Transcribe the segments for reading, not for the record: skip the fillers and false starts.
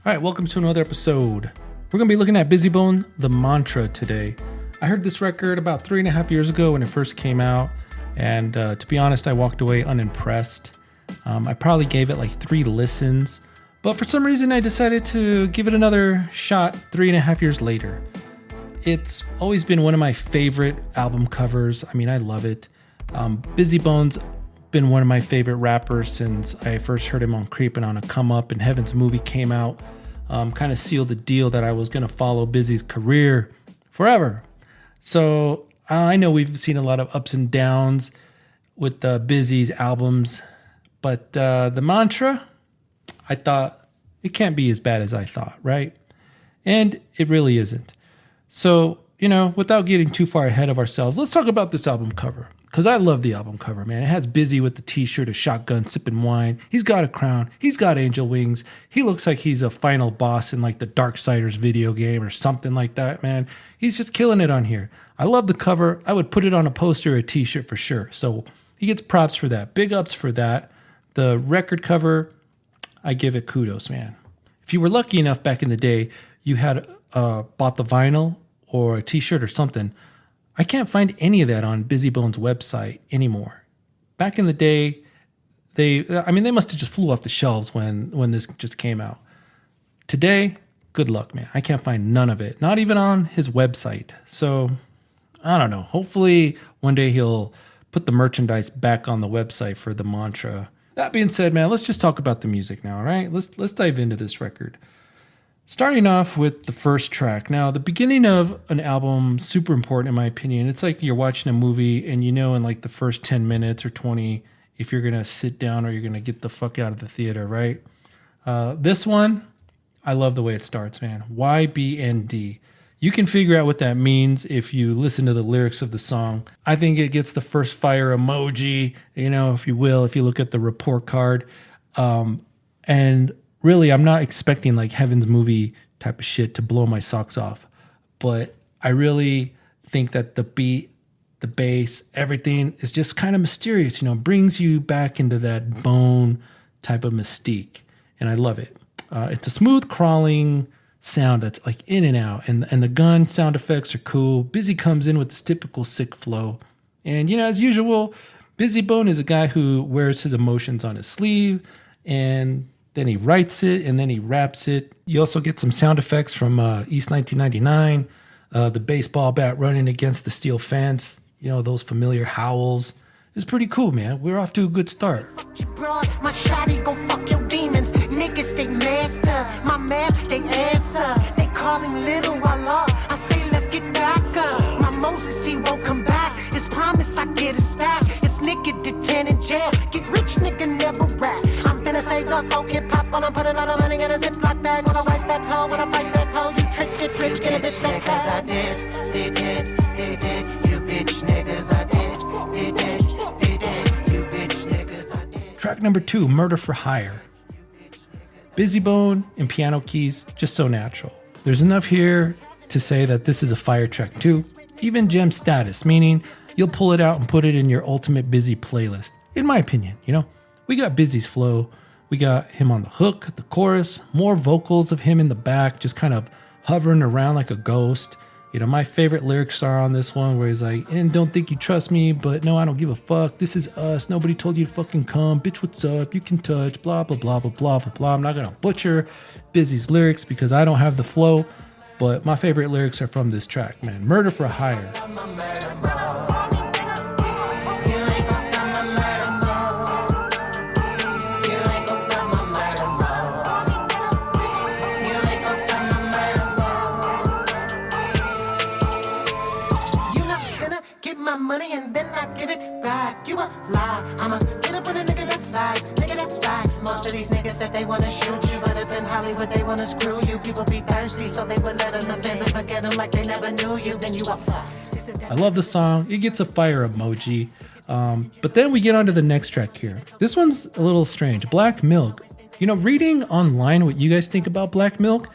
All right, welcome to another episode. We're going to be looking at Bizzy Bone, The Mantra today. I heard this record about 3.5 years ago when it first came out, and to be honest, I walked away unimpressed. I probably gave it like 3 listens, but for some reason I decided to give it another shot 3.5 years later. It's always been one of my favorite album covers. I mean, I love it. Bizzy Bone's been one of my favorite rappers since I first heard him on Creepin' on a Come Up, and Heaven's Movie came out. Kind of sealed the deal that I was going to follow Bizzy's career forever. So I know we've seen a lot of ups and downs with Bizzy's albums, but The Mantra, I thought it can't be as bad as I thought, right? And it really isn't. So, without getting too far ahead of ourselves, let's talk about this album cover. Because I love the album cover, man. It has Bizzy with the t-shirt, a shotgun, sipping wine. He's got a crown. He's got angel wings. He looks like he's a final boss in like the Darksiders video game or something like that, man. He's just killing it on here. I love the cover. I would put it on a poster or a t-shirt for sure. So he gets props for that. Big ups for that. The record cover, I give it kudos, man. If you were lucky enough back in the day, you had bought the vinyl or a t-shirt or something, I can't find any of that on Bizzy Bone's website anymore. Back in the day, they must have just flew off the shelves when this just came out. Today, good luck, man. I can't find none of it, not even on his website. So, I don't know. Hopefully, one day he'll put the merchandise back on the website for The Mantra. That being said, man, let's just talk about the music now, all right? Let's dive into this record. Starting off with the first track. Now, the beginning of an album, super important in my opinion. It's like you're watching a movie and in like the first 10 minutes or 20, if you're going to sit down or you're going to get the fuck out of the theater, right? This one, I love the way it starts, man. YBND. You can figure out what that means if you listen to the lyrics of the song. I think it gets the first fire emoji, if you will, if you look at the report card. And really, I'm not expecting like Heaven's Movie type of shit to blow my socks off. But I really think that the beat, the bass, everything is just kind of mysterious, brings you back into that Bone type of mystique. And I love it. It's a smooth crawling sound that's like in and out. And the gun sound effects are cool. Bizzy comes in with this typical sick flow. And, as usual, Bizzy Bone is a guy who wears his emotions on his sleeve. And then he writes it, and then he raps it. You also get some sound effects from East 1999, the baseball bat running against the steel fence, those familiar howls. It's pretty cool, man. We're off to a good start. My shawty gon' fuck your demons. Niggas, they master. My math, they answer. They calling little Allah. I say, let's get back up. My Moses, he won't come back. His promise, I get a stack. This nigga did 10 in jail. Get rich, nigga, never rap. I'm finna save the whole hip hop. Wanna put a lot of money in a Ziploc bag. Wanna wipe that hoe, wanna fight that hoe. You trick, get rich, get a bitch that's bad. I did, they did. You bitch niggas, I did. They did. You bitch niggas, I did. Track number 2, Murder for Hire. Bizzy Bone and piano keys, just so natural. There's enough here to say that this is a fire track too. Even gem status, meaning you'll pull it out and put it in your ultimate Bizzy playlist. In my opinion, we got Bizzy's flow. We got him on the hook, the chorus, more vocals of him in the back, just kind of hovering around like a ghost. My favorite lyrics are on this one where he's like, and don't think you trust me, but no, I don't give a fuck. This is us. Nobody told you to fucking come. Bitch, what's up? You can touch, blah, blah, blah, blah, blah, blah, blah. I'm not going to butcher Bizzy's lyrics because I don't have the flow, but my favorite lyrics are from this track, man. Murder for Hire. Money and then I give it back. You a lie. I'ma get up with a nigga that's facts. Nigga that's facts. Most of these niggas said they wanna shoot you, but if in Hollywood they wanna screw you. People be thirsty, so they would let an offender forget them like they never knew you. Then you a fuck. I love the song. It gets a fire emoji. But then we get on to the next track here. This one's a little strange. Black Milk. Reading online what you guys think about Black Milk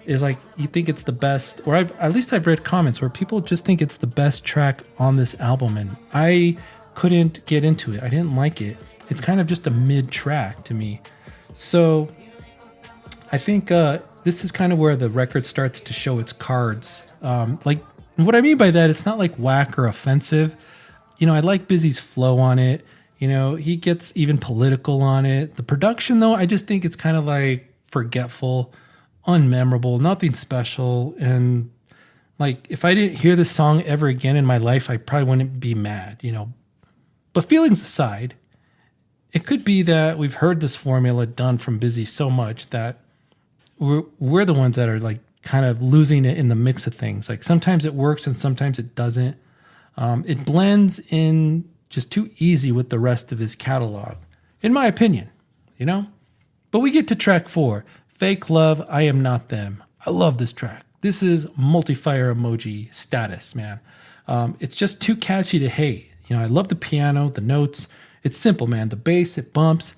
is like, you think it's the best, or I've read comments where people just think it's the best track on this album, and I couldn't get into it. I didn't like it. It's kind of just a mid track to me. So I think this is kind of where the record starts to show its cards. Like what I mean by that, it's not like whack or offensive. I like Bizzy's flow on it. He gets even political on it. The production, though, I just think it's kind of like forgetful, unmemorable, nothing special. And like, if I didn't hear this song ever again in my life, I probably wouldn't be mad, But feelings aside, it could be that we've heard this formula done from Bizzy so much that we're the ones that are like kind of losing it in the mix of things. Like sometimes it works and sometimes it doesn't. It blends in just too easy with the rest of his catalog, in my opinion, But we get to track 4, Fake Love, I Am Not Them. I love this track. This is multi-fire emoji status, man. It's just too catchy to hate. I love the piano, the notes. It's simple, man. The bass, it bumps.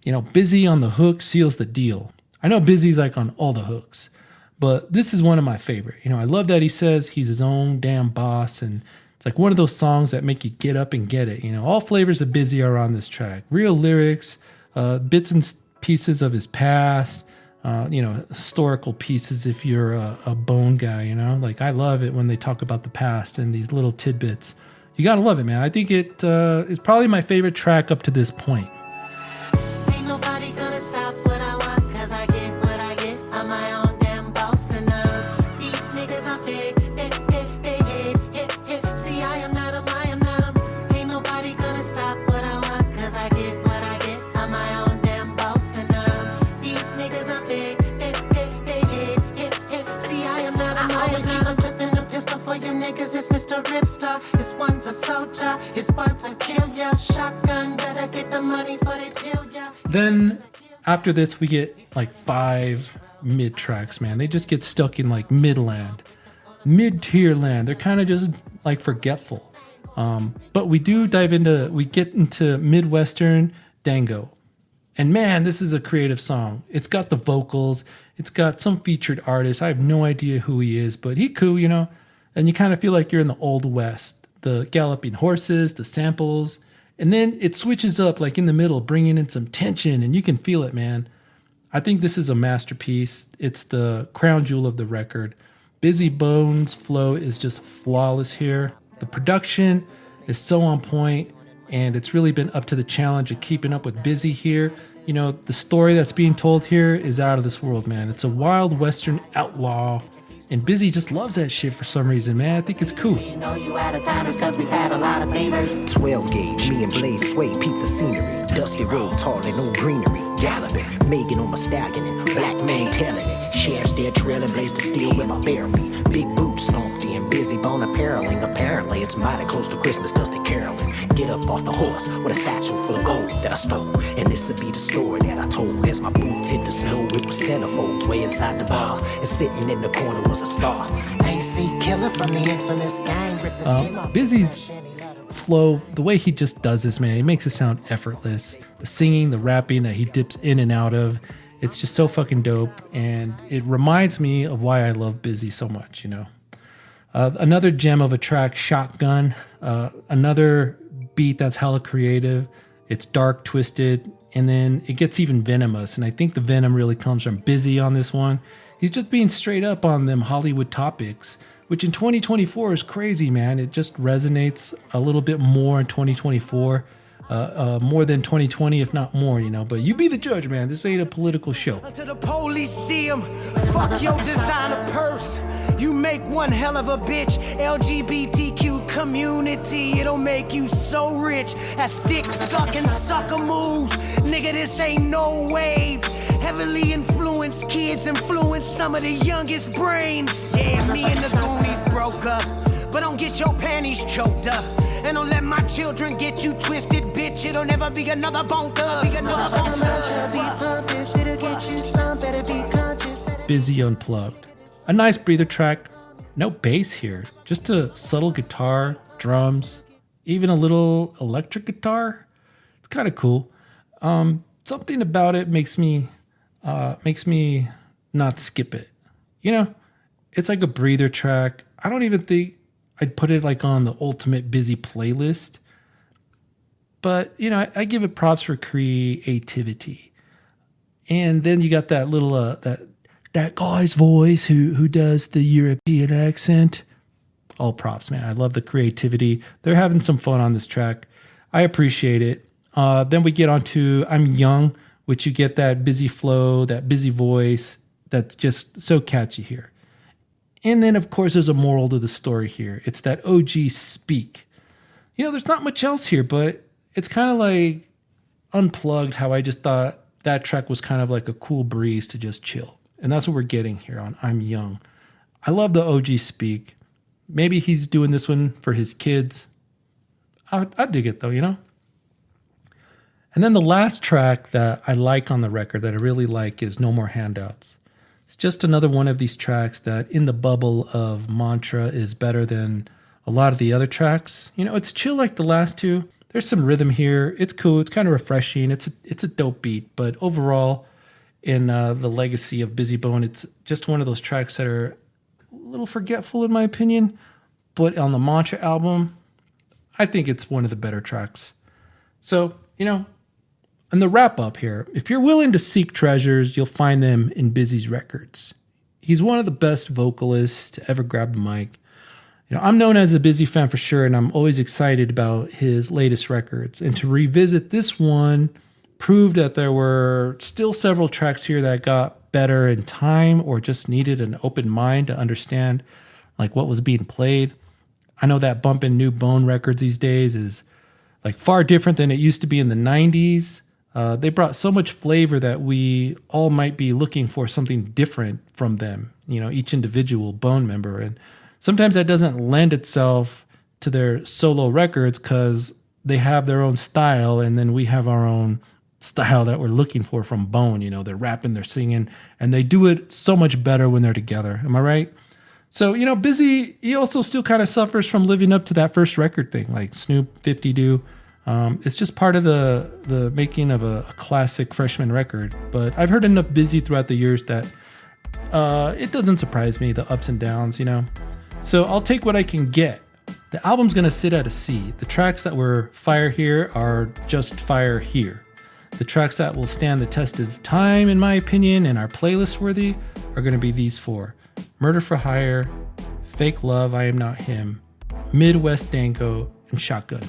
Bizzy on the hook seals the deal. I know Bizzy's like on all the hooks, but this is one of my favorite. I love that he says he's his own damn boss, and it's like one of those songs that make you get up and get it. All flavors of Bizzy are on this track. Real lyrics, bits and pieces of his past, historical pieces if you're a bone guy, Like I love it when they talk about the past and these little tidbits. You gotta love it, man. I think it is probably my favorite track up to this point. Ain't nobody gonna stop what I want, 'cause I get what I get. I'm my own damn boss, and these niggas are fake. See, I am not 'em. Ain't nobody gonna stop what I want, 'cause I get what I get. I'm my own damn boss, and these niggas are fake. See, I am not 'em. I always keep a clip and a pistol for you niggas. It's Mr. Ripstar. His one's a soldier. His sparks will kill ya. Shotgun, better get the money for they kill ya. Then after this, we get like 5 mid tracks, man. They just get stuck in like mid-tier land. They're kind of just like forgetful. But we get into Midwestern, Django. And man, this is a creative song. It's got the vocals. It's got some featured artists. I have no idea who he is, but he cool, And you kind of feel like you're in the Old West. The galloping horses, the samples. And then it switches up like in the middle, bringing in some tension, and you can feel it, man. I think this is a masterpiece. It's the crown jewel of the record. Bizzy Bone's flow is just flawless here. The production is so on point, and it's really been up to the challenge of keeping up with Bizzy here. The story that's being told here is out of this world, man. It's a wild Western outlaw, and Bizzy just loves that shit for some reason, man. I think it's cool. You out of timers, 'cause we've had a lot of beavers. 12 gauge, me and Blaze sway, peep the scenery. Dusty road, tall and no greenery. Galloping, Megan on my stallion, and black man telling it. Sheriff's dead trailing, Blaze the steel with my barrel. Big boots stomped in, Bizzy Bone appareling. Apparently it's mighty close to Christmas, 'cause they caroling. Get up off the horse with a satchel full of gold that I stole. And this'll be the story that I told. As my boots hit the snow, it was centerfolds way inside the bar. And sitting in the corner was a star. AC Killer from the infamous gang. Rip the skin off. Bizzy's flow, the way he just does this, man, he makes it sound effortless. The singing, the rapping that he dips in and out of, it's just so fucking dope. And it reminds me of why I love Bizzy so much, Another gem of a track, Shotgun. Another beat that's hella creative. It's dark, twisted, and then it gets even venomous. And I think the venom really comes from Bizzy on this one. He's just being straight up on them Hollywood topics, which in 2024 is crazy, man. It just resonates a little bit more in 2024. More than 2020, if not more, But you be the judge, man. This ain't a political show. Until the police see him, fuck your designer purse. You make one hell of a bitch. LGBTQ community, it'll make you so rich. That's dick sucking sucker moves. Nigga, this ain't no wave. Heavily influenced kids influence some of the youngest brains. Yeah, me and the Goonies broke up, but don't get your panties choked up. And don't let my children get you twisted, bitch. It'll never be another bone thug. Bizzy Unplugged. A nice breather track. No bass here. Just a subtle guitar, drums, even a little electric guitar. It's kind of cool. Something about it makes me not skip it. It's like a breather track. I don't even think I'd put it like on the ultimate Bizzy playlist. But, I give it props for creativity. And then you got that little, that that guy's voice who does the European accent. All props, man. I love the creativity. They're having some fun on this track. I appreciate it. Then we get on to I'm Young, which you get that busy flow, that busy voice that's just so catchy here. And then, of course, there's a moral to the story here. It's that OG speak. There's not much else here, but it's kind of like Unplugged, how I just thought that track was kind of like a cool breeze to just chill. And that's what we're getting here on I'm Young. I love the OG speak. Maybe he's doing this one for his kids. I dig it, though, And then the last track that I like on the record, that I really like, is No More Handouts. It's just another one of these tracks that in the bubble of Mantra is better than a lot of the other tracks. It's chill like the last two. There's some rhythm here. It's cool. It's kind of refreshing. It's a dope beat. But overall, in the legacy of Bizzy Bone, it's just one of those tracks that are a little forgetful in my opinion. But on the Mantra album, I think it's one of the better tracks. So, and the wrap up here, if you're willing to seek treasures, you'll find them in Bizzy's records. He's one of the best vocalists to ever grab the mic. I'm known as a Bizzy fan for sure, and I'm always excited about his latest records. And to revisit this one proved that there were still several tracks here that got better in time or just needed an open mind to understand like what was being played. I know that bumping new Bone records these days is like far different than it used to be in the 90s. They brought so much flavor that we all might be looking for something different from them, each individual Bone member. And sometimes that doesn't lend itself to their solo records because they have their own style and then we have our own style that we're looking for from Bone. They're rapping, they're singing, and they do it so much better when they're together. Am I right? So, Bizzy, he also still kind of suffers from living up to that first record thing, like Snoop, 50 do. It's just part of the making of a classic freshman record. But I've heard enough Bizzy throughout the years that it doesn't surprise me, the ups and downs, So I'll take what I can get. The album's going to sit at a C. The tracks that were fire here are just fire here. The tracks that will stand the test of time, in my opinion, and are playlist worthy are going to be these four. Murder for Hire, Fake Love, I Am Not Him, Midwest Django, and Shotgun.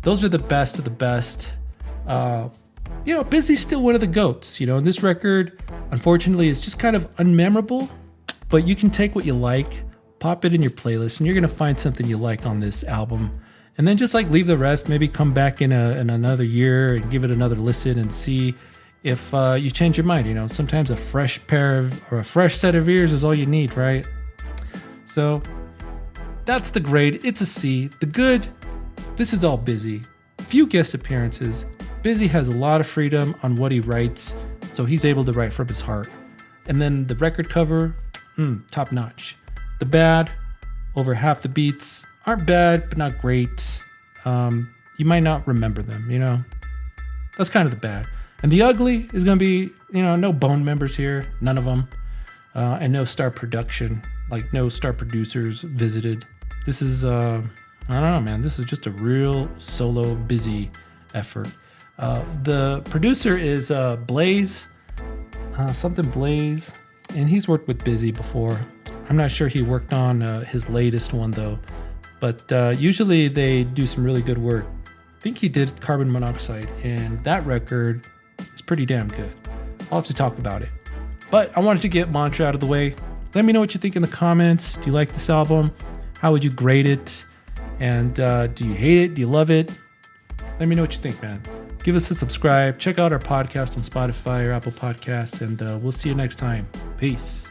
Those are the best of the best. Bizzy's still one of the GOATs. And this record, unfortunately, is just kind of unmemorable, but you can take what you like, pop it in your playlist, and you're going to find something you like on this album. And then just like leave the rest, maybe come back in another year and give it another listen and see if you change your mind. Sometimes a fresh pair of, or a fresh set of ears is all you need, right? So that's the grade. It's a C. The good, this is all Bizzy. Few guest appearances. Bizzy has a lot of freedom on what he writes, so he's able to write from his heart. And then the record cover, top notch. The bad, over half the beats aren't bad, but not great. You might not remember them, That's kind of the bad. And the ugly is going to be, no Bone members here, none of them. And no star production, like no star producers visited. This is, I don't know, man. This is just a real solo Bizzy effort. The producer is Blaze, something Blaze, and he's worked with Bizzy before. I'm not sure he worked on his latest one though, but usually they do some really good work. I think he did Carbon Monoxide, and that record is pretty damn good. I'll have to talk about it. But I wanted to get Mantra out of the way. Let me know what you think in the comments. Do you like this album? How would you grade it? And do you hate it? Do you love it? Let me know what you think, man. Give us a subscribe. Check out our podcast on Spotify or Apple Podcasts, and we'll see you next time. Peace.